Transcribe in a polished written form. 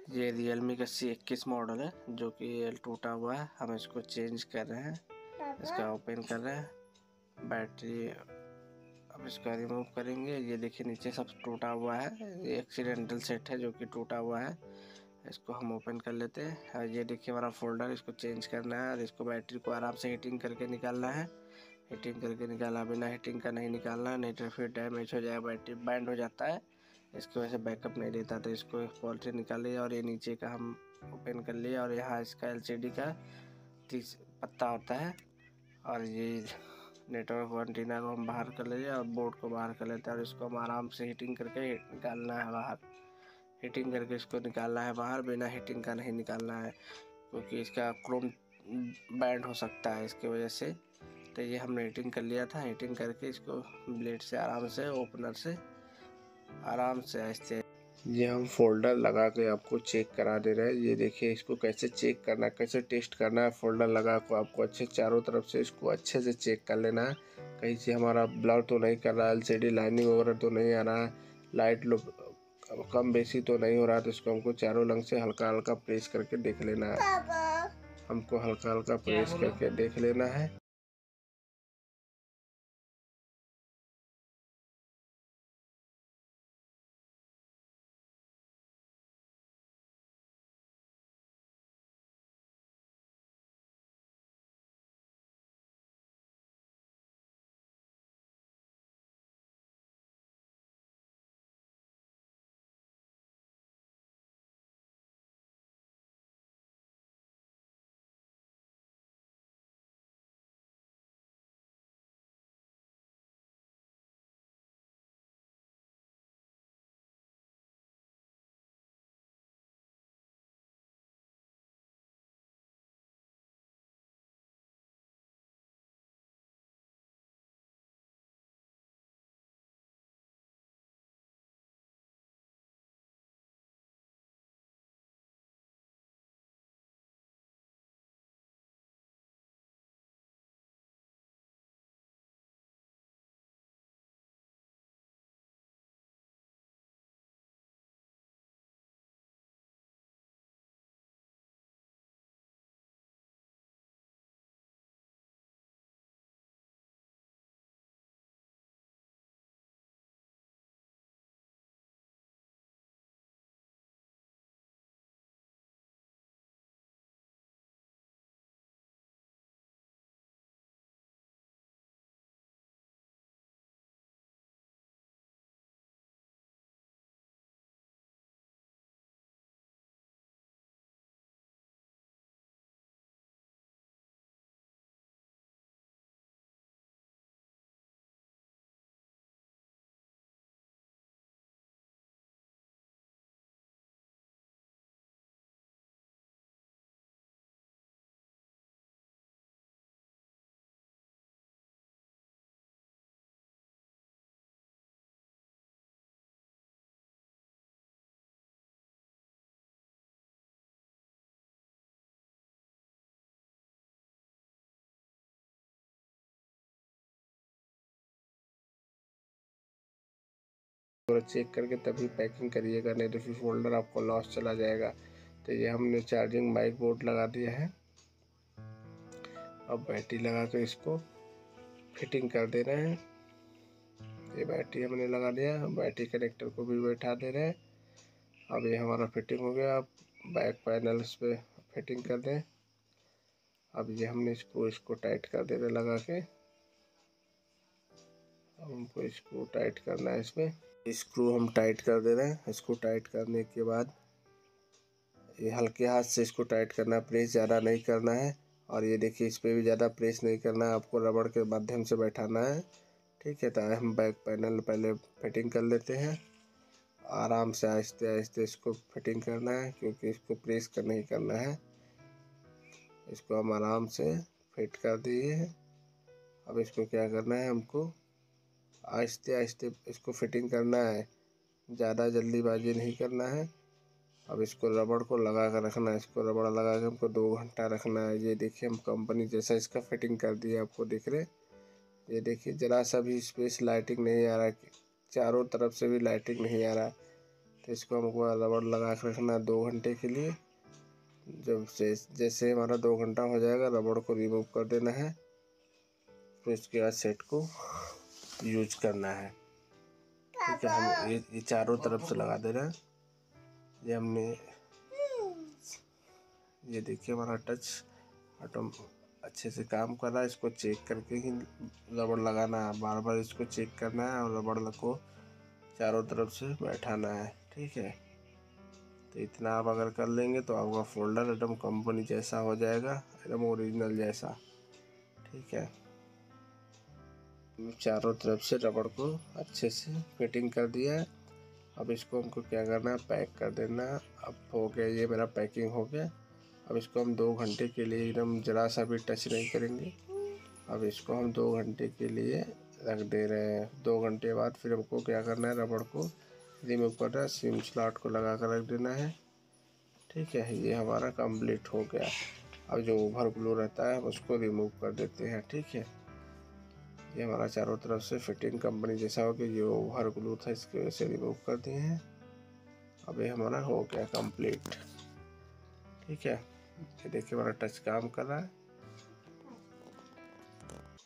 ये Realme का C21 model है जो कि टूटा हुआ है। हम इसको चेंज कर रहे हैं, इसका ओपन कर रहे हैं। बैटरी अब इसका रिमूव करेंगे। ये देखिए नीचे सब टूटा हुआ है, ये एक्सीडेंटल सेट है जो कि टूटा हुआ है। इसको हम ओपन कर लेते हैं और ये देखिए हमारा फोल्डर, इसको चेंज करना है और इसको बैटरी को आराम से हीटिंग करके निकालना है। हीटिंग करके निकालना, बिना हीटिंग का नहीं निकालना है, नहीं तो फिर डैमेज हो जाएगा, बैटरी बैंड हो जाता है। इसकी वजह से बैकअप नहीं देता। तो इसको पॉलिथीन निकाल लिया और ये नीचे का हम ओपन कर लिया और यहाँ इसका LCD का 30 पत्ता होता है और ये नेटवर्क एंटीना को हम बाहर कर लेते हैं और बोर्ड को बाहर कर लेते हैं और इसको हम आराम से हीटिंग करके निकालना है बाहर। हीटिंग करके इसको निकालना है बाहर, बिना हीटिंग का नहीं निकालना है क्योंकि इसका क्रोम बैंड हो सकता है इसकी वजह से। तो ये हमने हीटिंग कर लिया था। हीटिंग करके इसको ब्लेड से आराम से, ओपनर से आराम से ऐसे ये हम फोल्डर लगा के आपको चेक करा दे रहे हैं। ये देखिए इसको कैसे चेक करना है, कैसे टेस्ट करना है। फोल्डर लगा को आपको अच्छे चारों तरफ से इसको अच्छे से चेक कर लेना है, कहीं से हमारा ब्लर तो नहीं कर रहा है, LCD लाइनिंग वगैरह तो नहीं आ रहा है, लाइट लो कम बेसी तो नहीं हो रहा है। तो इसको हमको चारों लंग से हल्का हल्का प्रेस करके देख लेना है। हमको हल्का हल्का प्रेस करके देख लेना है। और चेक करके तभी पैकिंग करिएगा, नहीं तो फिर फोल्डर आपको लॉस चला जाएगा। तो ये हमने चार्जिंग माइक बोर्ड लगा दिया है। अब बैटरी लगा कर इसको फिटिंग कर दे रहे हैं। ये बैटरी हमने लगा दिया, बैटरी कनेक्टर को भी बैठा दे रहे हैं। अब ये हमारा फिटिंग हो गया। अब बैक पैनल इस पर फिटिंग कर दें। अब ये हमने इसको टाइट कर दे रहे लगा के। अब हमको स्क्रू टाइट करना है। इसमें स्क्रू हम टाइट कर दे रहे हैं। इसको टाइट करने के बाद ये हल्के हाथ से इसको टाइट करना है, प्रेस ज़्यादा नहीं करना है। और ये देखिए इस पर भी ज़्यादा प्रेस नहीं करना है, आपको रबड़ के माध्यम से बैठाना है। ठीक है, तो हम बैक पैनल पहले फिटिंग कर लेते हैं। आराम से आहिस्ते आहिस्ते इसको फिटिंग करना है क्योंकि इसको प्रेस कर नहीं करना है। इसको हम आराम से फिट कर दिए हैं। अब इसको क्या करना है, हमको आहिस्ते आहिस्ते इसको फिटिंग करना है, ज़्यादा जल्दीबाजी नहीं करना है। अब इसको रबड़ को लगा कर रखना है। इसको रबड़ लगा के हमको 2 घंटा रखना है। ये देखिए हम कंपनी जैसा इसका फिटिंग कर दिया, आपको दिख रहे। ये देखिए ज़रा सा भी स्पेस लाइटिंग नहीं आ रहा है, चारों तरफ से भी लाइटिंग नहीं आ रहा। तो इसको हमको रबड़ लगा के रखना है 2 घंटे के लिए। जब से जैसे हमारा 2 घंटा हो जाएगा रबड़ को रिमूव कर देना है, फिर उसके बाद सेट को यूज करना है। ठीक है, हम ये चारों तरफ से लगा दे रहे हैं। ये हमने, ये देखिए हमारा टच ऑटो अच्छे से काम कर रहा है। इसको चेक करके ही रबड़ लगाना है, बार बार इसको चेक करना है और रबड़ को चारों तरफ से बैठाना है। ठीक है, तो इतना आप अगर कर लेंगे तो आपका फोल्डर एकदम कंपनी जैसा हो जाएगा, एकदम ओरिजिनल जैसा। ठीक है, चारों तरफ से रबड़ को अच्छे से फिटिंग कर दिया है। अब इसको हमको क्या करना है, पैक कर देना है। अब हो गया, ये मेरा पैकिंग हो गया। अब इसको हम 2 घंटे के लिए एकदम ज़रा सा भी टच नहीं करेंगे। अब इसको हम 2 घंटे के लिए रख दे रहे हैं। 2 घंटे बाद फिर हमको क्या करना है, रबड़ को रिमूव करना है, सिम स्लॉट को लगा कर रख देना है। ठीक है, ये हमारा कंप्लीट हो गया। अब जो ओवर ग्लू रहता है उसको रिमूव कर देते हैं। ठीक है, ये हमारा चारों तरफ से फिटिंग कंपनी जैसा हो गया। ये ओवर ग्लू था, इसकी वजह से रिमूव कर दिए हैं। अब ये हमारा हो गया कंप्लीट। ठीक है, ये देखिए हमारा टच काम कर रहा है।